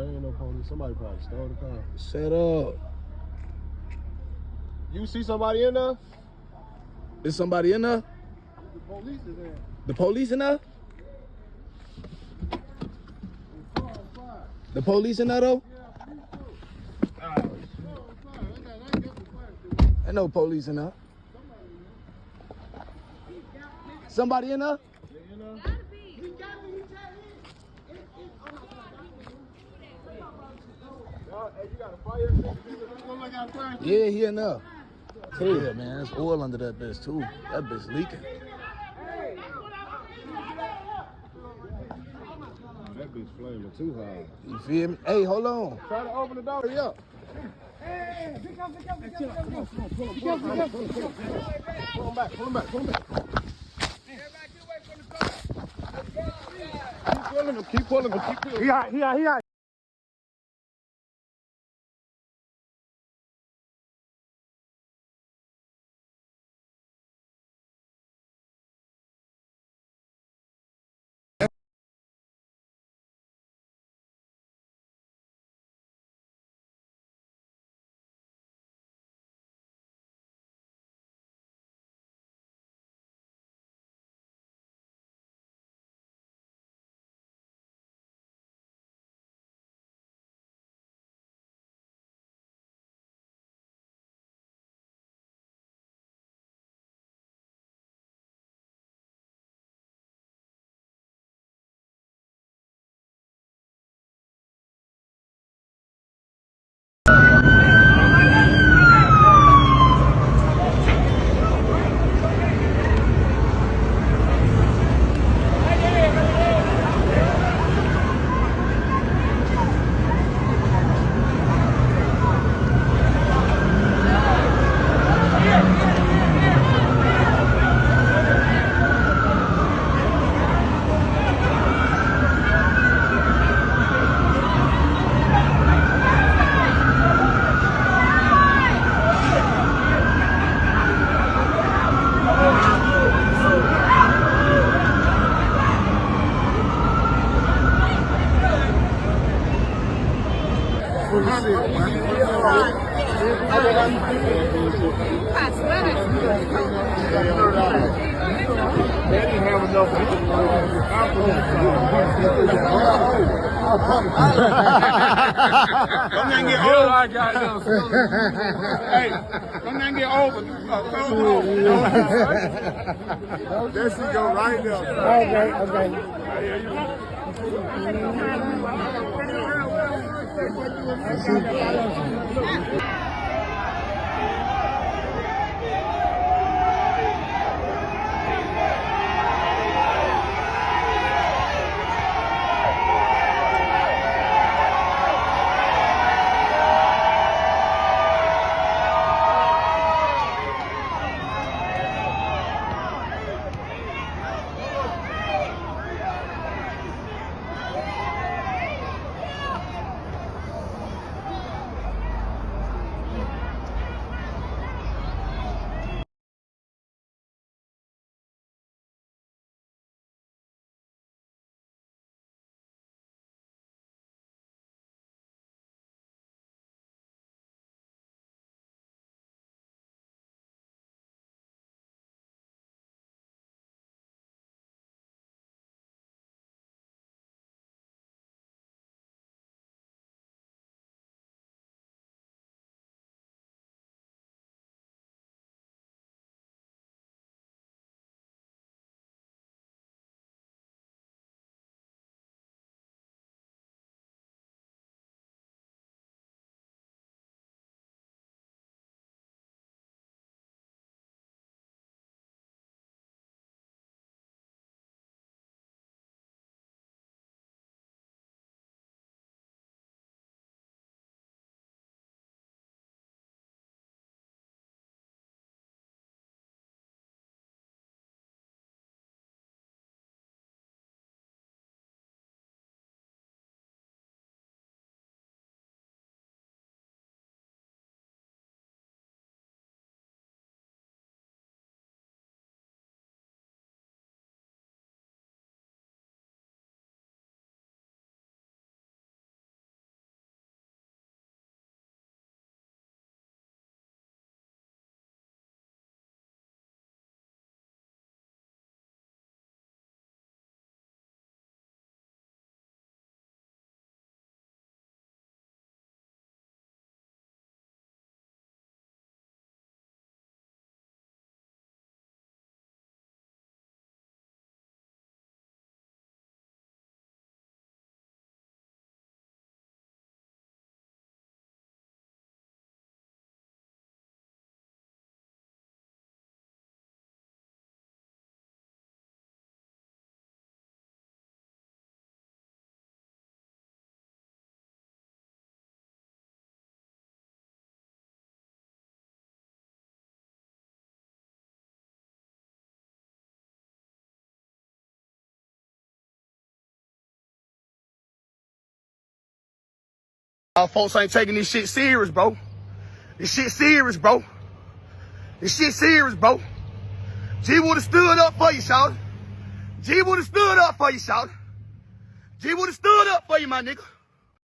ain't no police. Somebody probably stole the car. Shut up. You see somebody in there? Is somebody in there? The police is there. The police in there? The police in there though? Ain't no police in there. Somebody in there? Yeah, he in there. Yeah, man, there's oil under that bitch too. That bitch leaking. That bitch flaming too hard. You feel me? Hey, hold on. Try to open the door. Hurry up. Hey, pick up. Pull him back. Everybody get away from the car. Keep pulling him. He hot. They didn't have enough. Come and get over. I got enough. Hey, come and get over. That shit go right there. Okay. Folks ain't taking this shit serious, bro. This shit serious, bro. This shit serious, bro. G would've stood up for you, shout. G would've stood up for you, shout. G would've stood up for you, my nigga.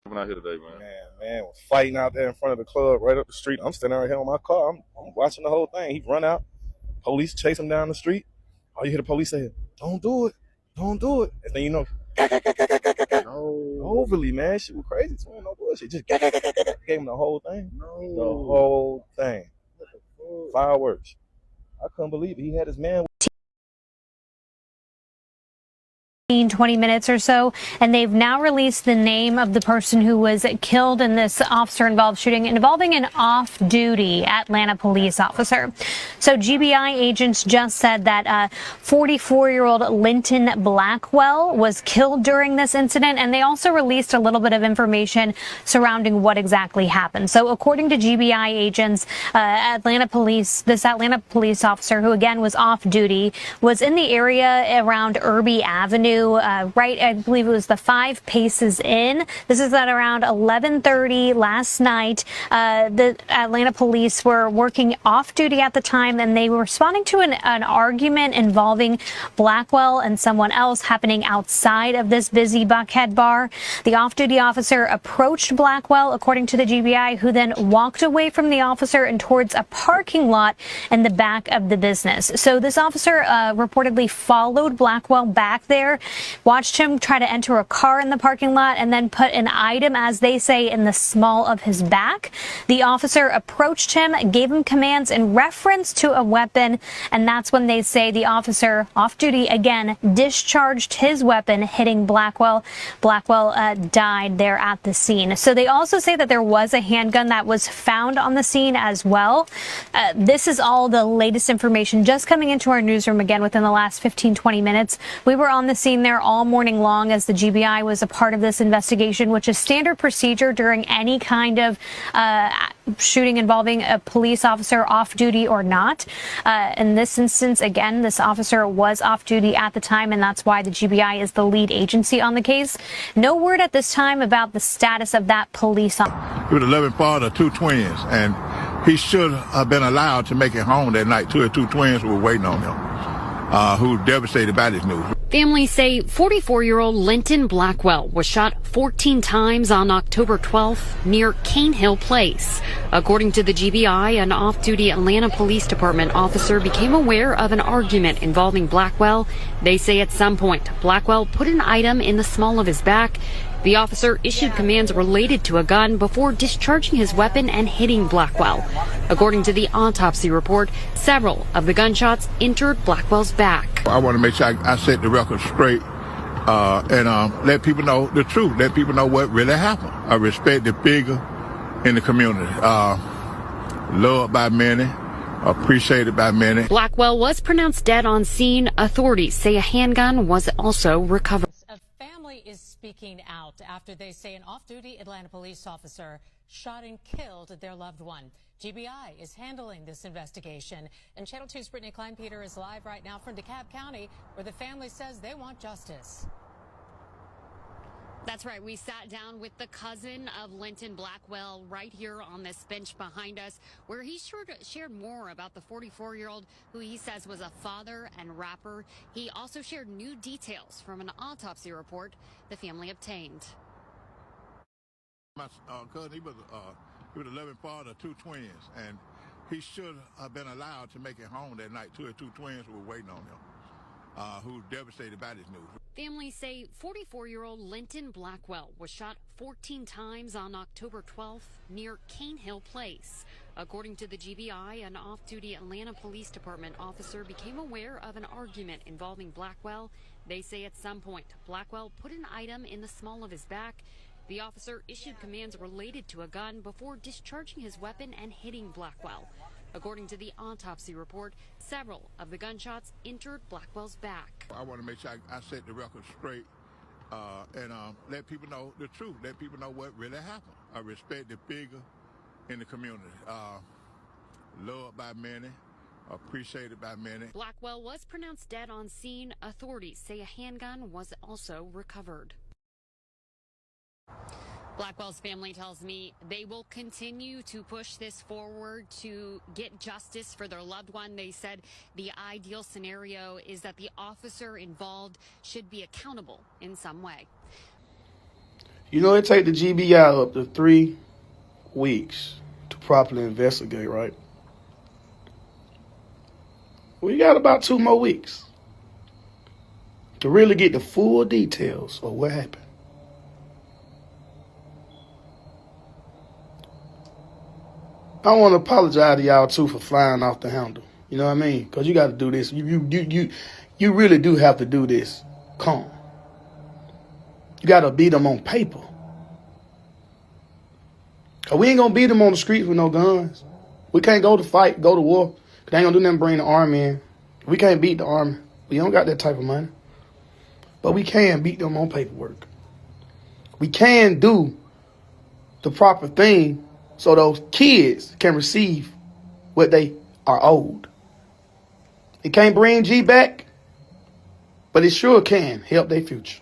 Coming out here today, man. Man was fighting out there in front of the club right up the street. I'm standing right here on my car. I'm watching the whole thing. He run out. Police chase him down the street. All you hear the police say, "Don't do it. Don't do it." And then you know, overly, man. Shit was crazy. It's no bullshit. Just gave him the whole thing. The whole thing. Fireworks. I couldn't believe it. He had his man. 20 minutes or so, and they've now released the name of the person who was killed in this officer-involved shooting involving an off-duty Atlanta police officer. So GBI agents just said that 44-year-old Linton Blackwell was killed during this incident, and they also released a little bit of information surrounding what exactly happened. So according to GBI agents, this Atlanta police officer, who again was off-duty, was in the area around Irby Avenue, right, I believe it was the 5 Paces Inn. This is at around 11:30 last night. The Atlanta police were working off duty at the time, and they were responding to an argument involving Blackwell and someone else happening outside of this busy Buckhead bar. The off-duty officer approached Blackwell, according to the GBI, who then walked away from the officer and towards a parking lot in the back of the business. So this officer reportedly followed Blackwell back there, watched him try to enter a car in the parking lot, and then put an item, as they say, in the small of his back. The officer approached him, gave him commands in reference to a weapon, and that's when they say the officer, off duty again, discharged his weapon, hitting Blackwell. Blackwell died there at the scene. So they also say that there was a handgun that was found on the scene as well. This is all the latest information just coming into our newsroom again within the last 15-20 minutes. We were on the scene there all morning long as the GBI was a part of this investigation, which is standard procedure during any kind of shooting involving a police officer off duty or not. In this instance, again, this officer was off duty at the time, and that's why the GBI is the lead agency on the case. No word at this time about the status of that police officer. He was the loving father of 2 twins, and he should have been allowed to make it home that night. 2 twins were waiting on him, who were devastated by this news. Families say 44-year-old Linton Blackwell was shot 14 times on October 12th near Cane Hill Place. According to the GBI, an off-duty Atlanta Police Department officer became aware of an argument involving Blackwell. They say at some point, Blackwell put an item in the small of his back. The officer issued commands related to a gun before discharging his weapon and hitting Blackwell. According to the autopsy report, several of the gunshots entered Blackwell's back. I want to make sure I set the record straight and let people know the truth, let people know what really happened. I respect the figure in the community, loved by many, appreciated by many. Blackwell was pronounced dead on scene. Authorities say a handgun was also recovered. Is speaking out after they say an off-duty Atlanta police officer shot and killed their loved one. GBI is handling this investigation, and Channel 2's Brittany Kleinpeter is live right now from DeKalb County, where the family says they want justice. That's right. We sat down with the cousin of Linton Blackwell right here on this bench behind us, where he shared more about the 44-year-old who he says was a father and rapper. He also shared new details from an autopsy report the family obtained. My cousin, he was the loving father of 2 twins, and he should have been allowed to make it home that night. 2 twins were waiting on him, who were devastated by this news. Families say 44-year-old Linton Blackwell was shot 14 times on October 12th near Cane Hill Place. According to the GBI, an off-duty Atlanta Police Department officer became aware of an argument involving Blackwell. They say at some point, Blackwell put an item in the small of his back. The officer issued commands related to a gun before discharging his weapon and hitting Blackwell. According to the autopsy report, several of the gunshots entered Blackwell's back. I want to make sure I set the record straight and let people know the truth, let people know what really happened. I respect the figure in the community, loved by many, appreciated by many. Blackwell was pronounced dead on scene. Authorities say a handgun was also recovered. Blackwell's family tells me they will continue to push this forward to get justice for their loved one. They said the ideal scenario is that the officer involved should be accountable in some way. You know, it take the GBI up to 3 weeks to properly investigate, right? We got about 2 more weeks to really get the full details of what happened. I want to apologize to y'all too for flying off the handle. You know what I mean? Because you got to do this. You really do have to do this calm. You got to beat them on paper. Because we ain't going to beat them on the streets with no guns. We can't go to fight, go to war. They ain't going to do nothing bring the army in. We can't beat the army. We don't got that type of money. But we can beat them on paperwork. We can do the proper thing so those kids can receive what they are owed. It can't bring G back, but it sure can help their future.